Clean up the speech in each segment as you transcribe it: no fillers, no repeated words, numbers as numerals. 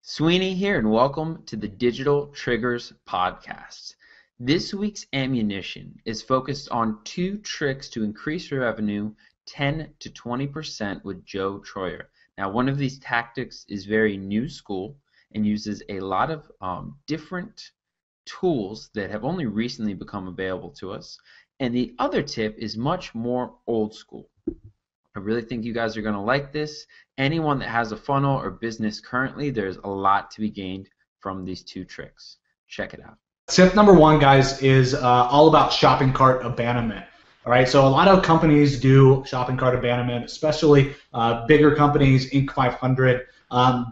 Sweeney here, and welcome to the Digital Triggers Podcast. This week's ammunition is focused on 2 tricks to increase your revenue 10 to 20% with Joe Troyer. Now, one of these tactics is very new school and uses a lot of different tools that have only recently become available to us. And the other tip is much more old school. I really think you guys are going to like this. Anyone that has a funnel or business currently, there's a lot to be gained from these 2 tricks. Check it out. Tip number 1, guys, is all about shopping cart abandonment. All right, so a lot of companies do shopping cart abandonment, especially bigger companies, Inc. 500,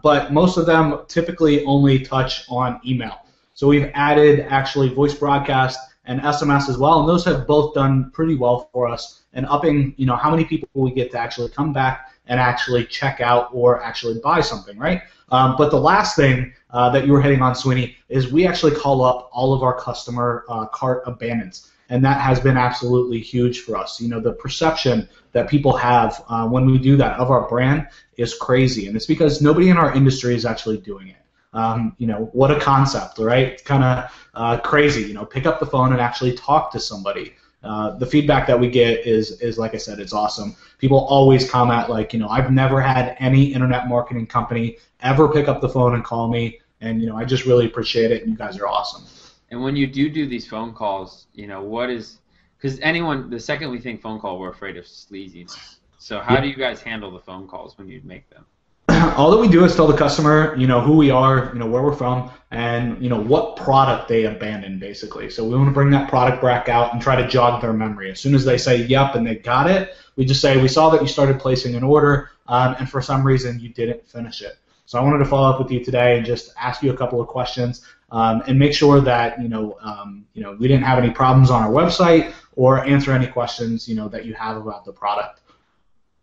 but most of them typically only touch on email. So we've added actually voice broadcast and SMS as well, and those have both done pretty well for us and upping, how many people we get to actually come back and actually check out or actually buy something, right? But the last thing that you were hitting on, Sweeney, is we actually call up all of our customer cart abandons, and that has been absolutely huge for us. The perception that people have when we do that of our brand is crazy, and it's because nobody in our industry is actually doing it. What a concept, right? It's kind of crazy. Pick up the phone and actually talk to somebody. The feedback that we get is like I said, it's awesome. People always comment like, I've never had any internet marketing company ever pick up the phone and call me, and I just really appreciate it, and you guys are awesome. And when you do these phone calls, because the second we think phone call, we're afraid of sleaziness. So how do you guys handle the phone calls when you make them? All that we do is tell the customer, who we are, where we're from, and what product they abandoned, basically. So we want to bring that product back out and try to jog their memory. As soon as they say yep and they got it, we just say we saw that you started placing an order, and for some reason you didn't finish it. So I wanted to follow up with you today and just ask you a couple of questions and make sure that we didn't have any problems on our website or answer any questions that you have about the product.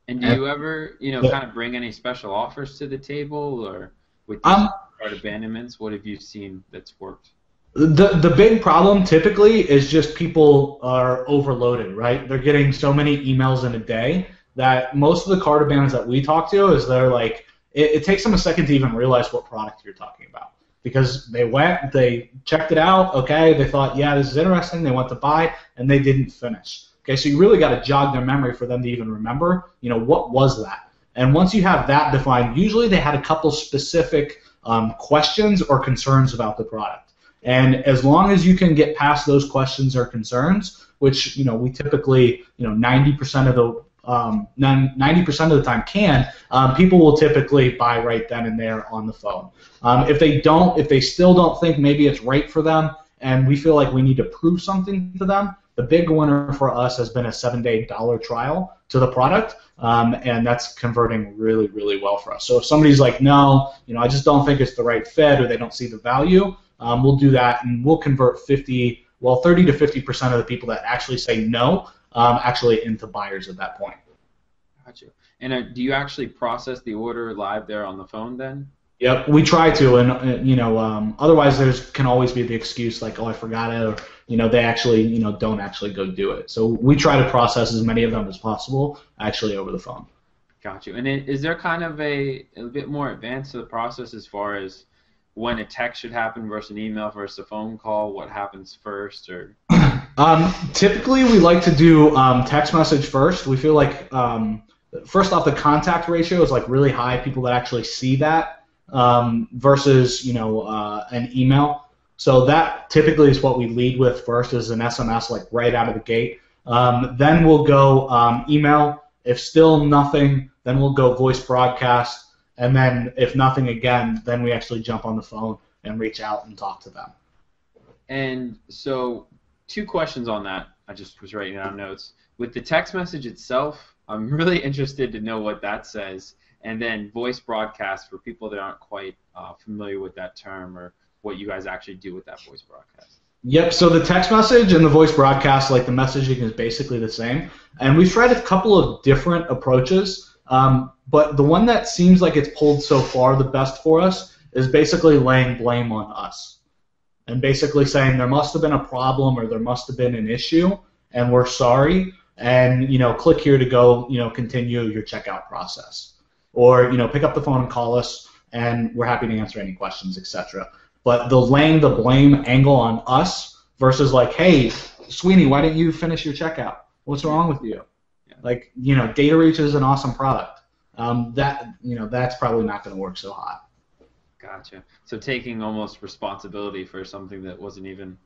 And do you ever, kind of bring any special offers to the table, or with these cart abandonments? What have you seen that's worked? The big problem typically is just people are overloaded, right? They're getting so many emails in a day that most of the cart abandons that we talk to is they're like, it takes them a second to even realize what product you're talking about, because they checked it out, okay, they thought, yeah, this is interesting, they went to buy, and they didn't finish. Okay, so you really got to jog their memory for them to even remember, what was that? And once you have that defined, usually they had a couple specific questions or concerns about the product. And as long as you can get past those questions or concerns, which we typically 90% of the time can, people will typically buy right then and there on the phone. If they still don't think maybe it's right for them, and we feel like we need to prove something to them, the big winner for us has been a 7-day dollar trial to the product, and that's converting really, really well for us. So if somebody's like, no, I just don't think it's the right fit, or they don't see the value, we'll do that, and we'll convert 30 to 50% of the people that actually say no actually into buyers at that point. Gotcha. And do you actually process the order live there on the phone then? Yep, we try to, and otherwise there's can always be the excuse like, oh, I forgot it, or they actually don't actually go do it. So we try to process as many of them as possible actually over the phone. Got you. And is there kind of a bit more advanced to the process as far as when a text should happen versus an email versus a phone call? What happens first, or? Typically, we like to do text message first. We feel like first off, the contact ratio is like really high. People that actually see that. Versus an email. So that typically is what we lead with first, is an SMS like right out of the gate. Then we'll go email. If still nothing, then we'll go voice broadcast. And then if nothing again, then we actually jump on the phone and reach out and talk to them. And so 2 questions on that. I just was writing down notes. With the text message itself, I'm really interested to know what that says. And then voice broadcast for people that aren't quite familiar with that term, or what you guys actually do with that voice broadcast. Yep, so the text message and the voice broadcast, like the messaging is basically the same. And we've tried a couple of different approaches, but the one that seems like it's pulled so far the best for us is basically laying blame on us. And basically saying there must have been a problem or there must have been an issue, and we're sorry, and click here to go continue your checkout process. Or pick up the phone and call us, and we're happy to answer any questions, etc. But the laying the blame angle on us versus like, hey, Sweeney, why didn't you finish your checkout? What's wrong with you? Yeah. Like, data reach is an awesome product. That's probably not going to work so hot. Gotcha. So taking almost responsibility for something that wasn't even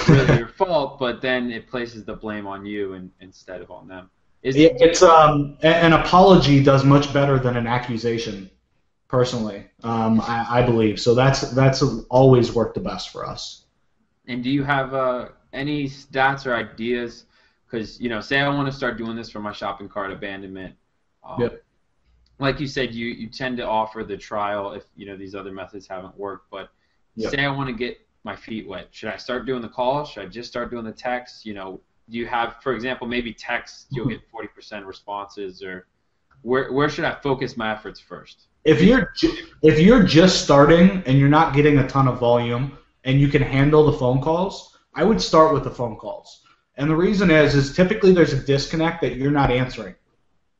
really your fault, but then it places the blame on you instead of on them. It's an apology does much better than an accusation, personally. I believe so. That's always worked the best for us. And do you have any stats or ideas? Because say I want to start doing this for my shopping cart abandonment. Yep. Like you said, you tend to offer the trial if these other methods haven't worked. But Yep. say I want to get my feet wet. Should I start doing the calls? Should I just start doing the texts? Do you have, for example, maybe text you'll get 40% responses, or where should I focus my efforts first? If you're just starting and you're not getting a ton of volume and you can handle the phone calls, I would start with the phone calls. And the reason is typically there's a disconnect that you're not answering,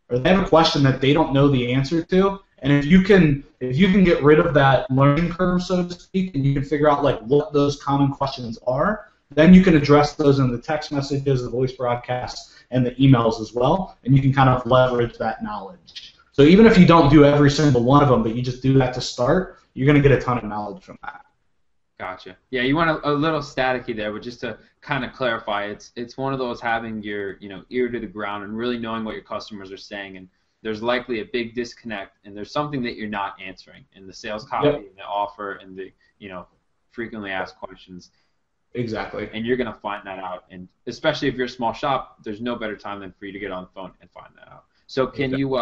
or they have a question that they don't know the answer to. And if you can get rid of that learning curve, so to speak, and you can figure out like what those common questions are, then you can address those in the text messages, the voice broadcasts, and the emails as well, and you can kind of leverage that knowledge. So even if you don't do every single one of them, but you just do that to start, you're going to get a ton of knowledge from that. Gotcha. Yeah, you want a little staticky there, but just to kind of clarify, it's one of those having your ear to the ground and really knowing what your customers are saying, and there's likely a big disconnect, and there's something that you're not answering in the sales copy, Yep. and the offer, and the frequently asked questions. Exactly. And you're going to find that out, and especially if you're a small shop, there's no better time than for you to get on the phone and find that out. So can you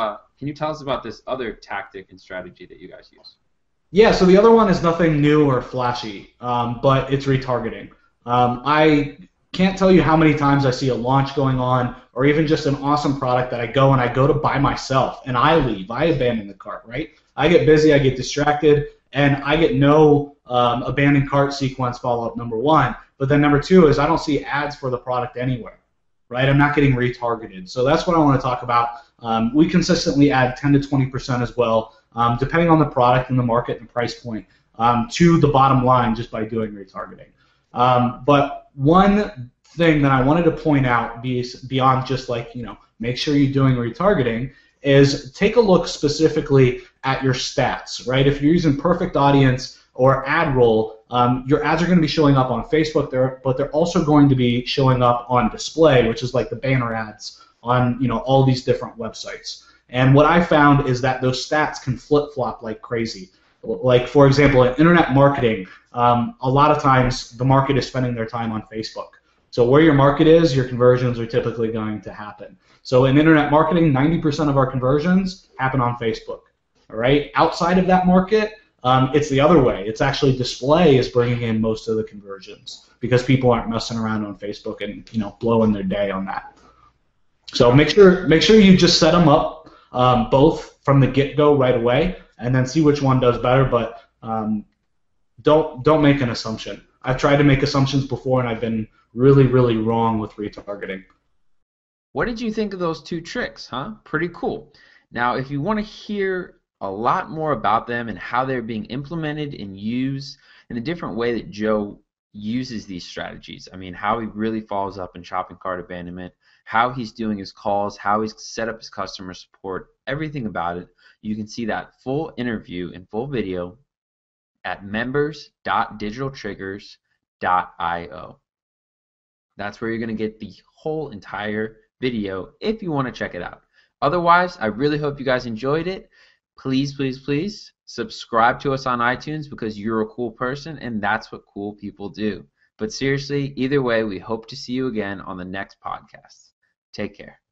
tell us about this other tactic and strategy that you guys use? Yeah, so the other one is nothing new or flashy, but it's retargeting. I can't tell you how many times I see a launch going on, or even just an awesome product that I go to buy myself, and I leave. I abandon the cart, right? I get busy, I get distracted, and I get no abandoned cart sequence follow-up, number one. But then number two is I don't see ads for the product anywhere, right? I'm not getting retargeted. So that's what I want to talk about. We consistently add 10 to 20% as well, depending on the product and the market and the price point, to the bottom line just by doing retargeting. But one thing that I wanted to point out beyond just like, make sure you're doing retargeting is take a look specifically at your stats, right? If you're using Perfect Audience or ad roll, your ads are going to be showing up on Facebook there, but they're also going to be showing up on display, which is like the banner ads on all these different websites. And what I found is that those stats can flip-flop like crazy. Like, for example, in internet marketing, a lot of times the market is spending their time on Facebook. So where your market is, your conversions are typically going to happen. So in internet marketing, 90% of our conversions happen on Facebook. All right. Outside of that market, it's the other way. It's actually display is bringing in most of the conversions because people aren't messing around on Facebook and blowing their day on that. So make sure you just set them up both from the get-go right away, and then see which one does better. But don't make an assumption. I've tried to make assumptions before, and I've been really, really wrong with retargeting. What did you think of those two tricks, huh? Pretty cool. Now, if you want to hear a lot more about them and how they're being implemented and used in the different way that Joe uses these strategies, I mean, how he really follows up in shopping cart abandonment, how he's doing his calls, how he's set up his customer support, everything about it, you can see that full interview and full video at members.digitaltriggers.io. That's where you're going to get the whole entire video if you want to check it out. Otherwise, I really hope you guys enjoyed it. Please, please, please subscribe to us on iTunes because you're a cool person and that's what cool people do. But seriously, either way, we hope to see you again on the next podcast. Take care.